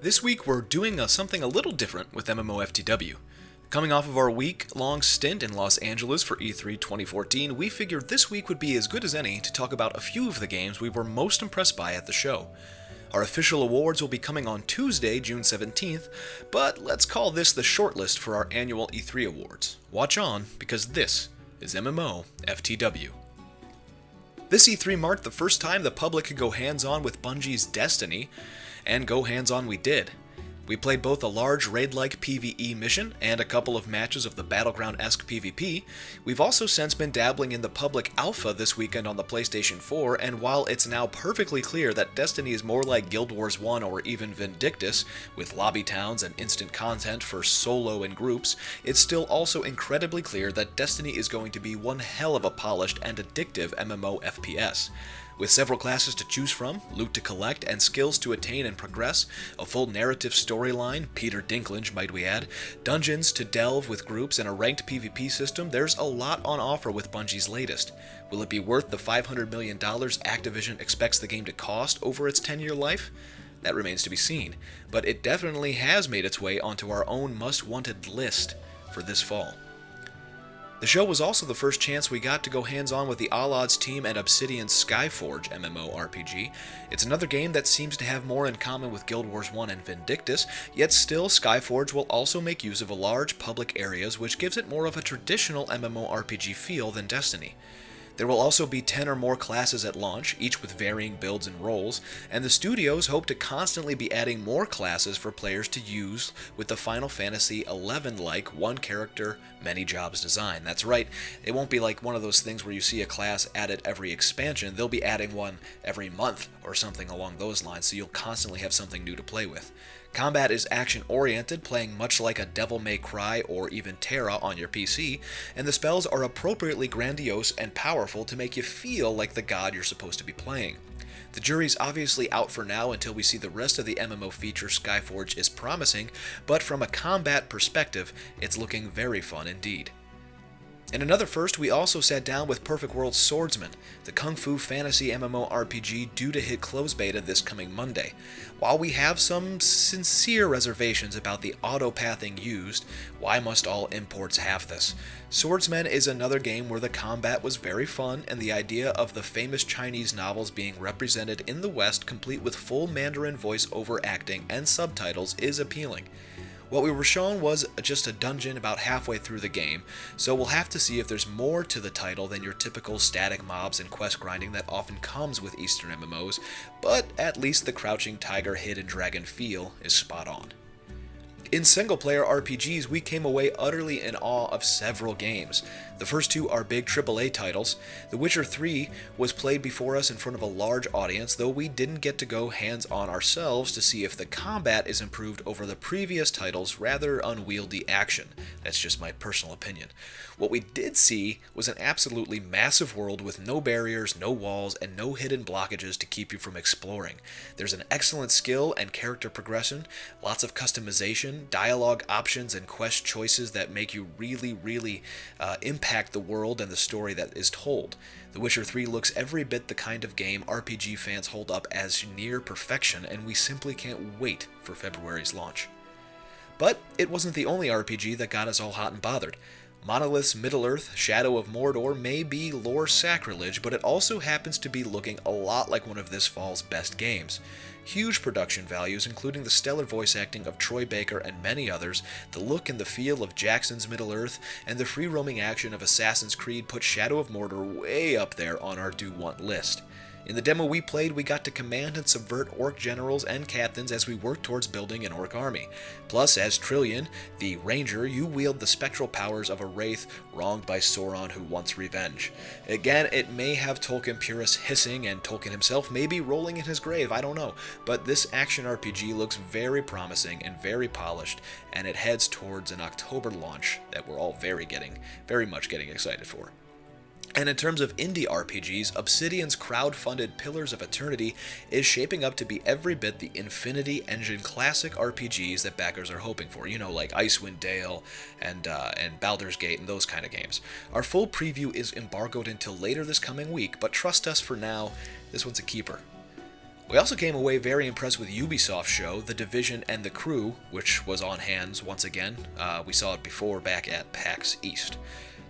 This week we're doing something a little different with MMOFTW. Coming off of our week-long stint in Los Angeles for E3 2014, we figured this week would be as good as any to talk about a few of the games we were most impressed by at the show. Our official awards will be coming on Tuesday, June 17th, but let's call this the shortlist for our annual E3 awards. Watch on, because this is MMOFTW. This E3 marked the first time the public could go hands-on with Bungie's Destiny, and go hands-on we did. We played both a large raid-like PvE mission and a couple of matches of the Battleground-esque PvP. We've also since been dabbling in the public alpha this weekend on the PlayStation 4, and while it's now perfectly clear that Destiny is more like Guild Wars 1 or even Vindictus, with lobby towns and instant content for solo and groups, it's still also incredibly clear that Destiny is going to be one hell of a polished and addictive MMO FPS. With several classes to choose from, loot to collect, and skills to attain and progress, a full narrative storyline, Peter Dinklage might we add, dungeons to delve with groups, and a ranked PvP system, there's a lot on offer with Bungie's latest. Will it be worth the $500 million Activision expects the game to cost over its 10-year life? That remains to be seen, but it definitely has made its way onto our own most-wanted list for this fall. The show was also the first chance we got to go hands-on with the All Odds team and Obsidian's Skyforge MMORPG. It's another game that seems to have more in common with Guild Wars 1 and Vindictus, yet still Skyforge will also make use of a large public areas, which gives it more of a traditional MMORPG feel than Destiny. There will also be 10 or more classes at launch, each with varying builds and roles, and the studios hope to constantly be adding more classes for players to use with the Final Fantasy XI-like one character, many jobs design. That's right, it won't be like one of those things where you see a class added every expansion. They'll be adding one every month or something along those lines, so you'll constantly have something new to play with. Combat is action-oriented, playing much like a Devil May Cry or even Terra on your PC, and the spells are appropriately grandiose and powerful to make you feel like the god you're supposed to be playing. The jury's obviously out for now until we see the rest of the MMO feature Skyforge is promising, but from a combat perspective, it's looking very fun indeed. In another first, we also sat down with Perfect World's Swordsman, the Kung Fu fantasy MMORPG due to hit close beta this coming Monday. While we have some sincere reservations about the auto-pathing used, why must all imports have this? Swordsman is another game where the combat was very fun, and the idea of the famous Chinese novels being represented in the West complete with full Mandarin voice-over acting and subtitles is appealing. What we were shown was just a dungeon about halfway through the game, so we'll have to see if there's more to the title than your typical static mobs and quest grinding that often comes with Eastern MMOs, but at least the Crouching Tiger, Hidden Dragon feel is spot on. In single-player RPGs, we came away utterly in awe of several games. The first two are big AAA titles. The Witcher 3 was played before us in front of a large audience, though we didn't get to go hands-on ourselves to see if the combat is improved over the previous title's rather unwieldy action. That's just my personal opinion. What we did see was an absolutely massive world with no barriers, no walls, and no hidden blockages to keep you from exploring. There's an excellent skill and character progression, lots of customization, dialogue options, and quest choices that make you really impact the world and the story that is told. The Witcher 3 looks every bit the kind of game RPG fans hold up as near perfection, and we simply can't wait for February's launch. But it wasn't the only RPG that got us all hot and bothered. Monolith's Middleearth, Shadow of Mordor may be lore sacrilege, but it also happens to be looking a lot like one of this fall's best games. Huge production values, including the stellar voice acting of Troy Baker and many others, the look and the feel of Jackson's Middle-earth, and the free-roaming action of Assassin's Creed put Shadow of Mordor way up there on our do-want list. In the demo we played, we got to command and subvert orc generals and captains as we worked towards building an orc army. Plus, as Trillian, the ranger, you wield the spectral powers of a wraith wronged by Sauron who wants revenge. Again, it may have Tolkien purists hissing and Tolkien himself may be rolling in his grave, I don't know, but this action RPG looks very promising and very polished, and it heads towards an October launch that we're all very much getting excited for. And in terms of indie RPGs, Obsidian's crowd-funded Pillars of Eternity is shaping up to be every bit the Infinity Engine classic RPGs that backers are hoping for, like Icewind Dale and Baldur's Gate and those kind of games. Our full preview is embargoed until later this coming week, but trust us for now, this one's a keeper. We also came away very impressed with Ubisoft's show, The Division and the Crew, which was on hands once again. We saw it before back at PAX East.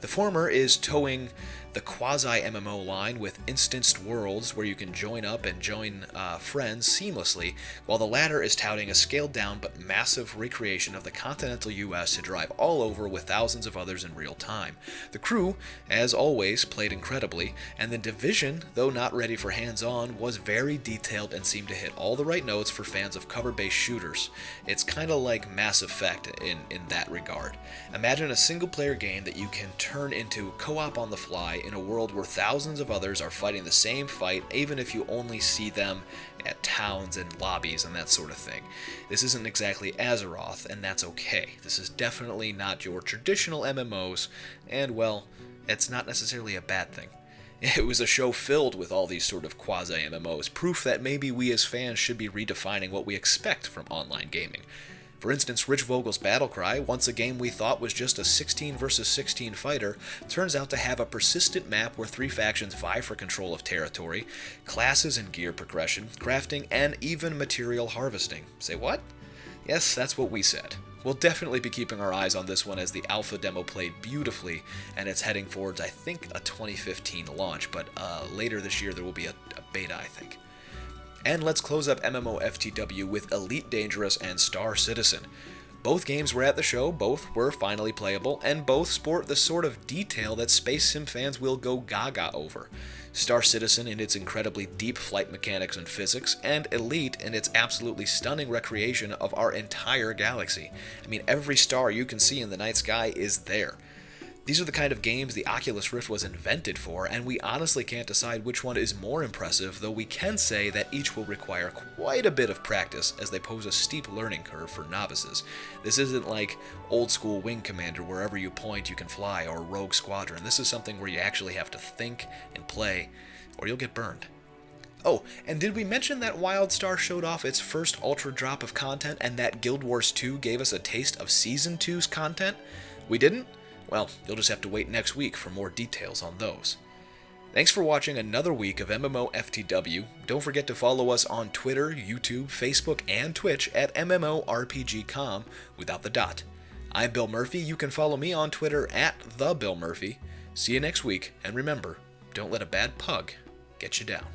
The former is towing the quasi-MMO line with instanced worlds where you can join up and join friends seamlessly, while the latter is touting a scaled-down but massive recreation of the continental US to drive all over with thousands of others in real time. The Crew, as always, played incredibly, and The Division, though not ready for hands-on, was very detailed and seemed to hit all the right notes for fans of cover-based shooters. It's kinda like Mass Effect in that regard. Imagine a single-player game that you can turn into co-op on the fly in a world where thousands of others are fighting the same fight, even if you only see them at towns and lobbies and that sort of thing. This isn't exactly Azeroth, and that's okay. This is definitely not your traditional MMOs, and well, it's not necessarily a bad thing. It was a show filled with all these sort of quasi-MMOs, proof that maybe we as fans should be redefining what we expect from online gaming. For instance, Rich Vogel's Battlecry, once a game we thought was just a 16 versus 16 fighter, turns out to have a persistent map where 3 factions vie for control of territory, classes and gear progression, crafting, and even material harvesting. Say what? Yes, that's what we said. We'll definitely be keeping our eyes on this one as the alpha demo played beautifully, and it's heading towards, I think, a 2015 launch, but later this year there will be a beta, I think. And let's close up MMOFTW with Elite Dangerous and Star Citizen. Both games were at the show, both were finally playable, and both sport the sort of detail that space sim fans will go gaga over. Star Citizen in its incredibly deep flight mechanics and physics, and Elite in its absolutely stunning recreation of our entire galaxy. I mean, every star you can see in the night sky is there. These are the kind of games the Oculus Rift was invented for, and we honestly can't decide which one is more impressive, though we can say that each will require quite a bit of practice as they pose a steep learning curve for novices. This isn't like old school Wing Commander, wherever you point you can fly, or Rogue Squadron. This is something where you actually have to think and play, or you'll get burned. Oh, and did we mention that WildStar showed off its first Ultra drop of content, and that Guild Wars 2 gave us a taste of Season 2's content? We didn't? Well, you'll just have to wait next week for more details on those. Thanks for watching another week of MMOFTW. Don't forget to follow us on Twitter, YouTube, Facebook, and Twitch at MMORPGcom without the dot. I'm Bill Murphy. You can follow me on Twitter at TheBillMurphy. See you next week, and remember, don't let a bad pug get you down.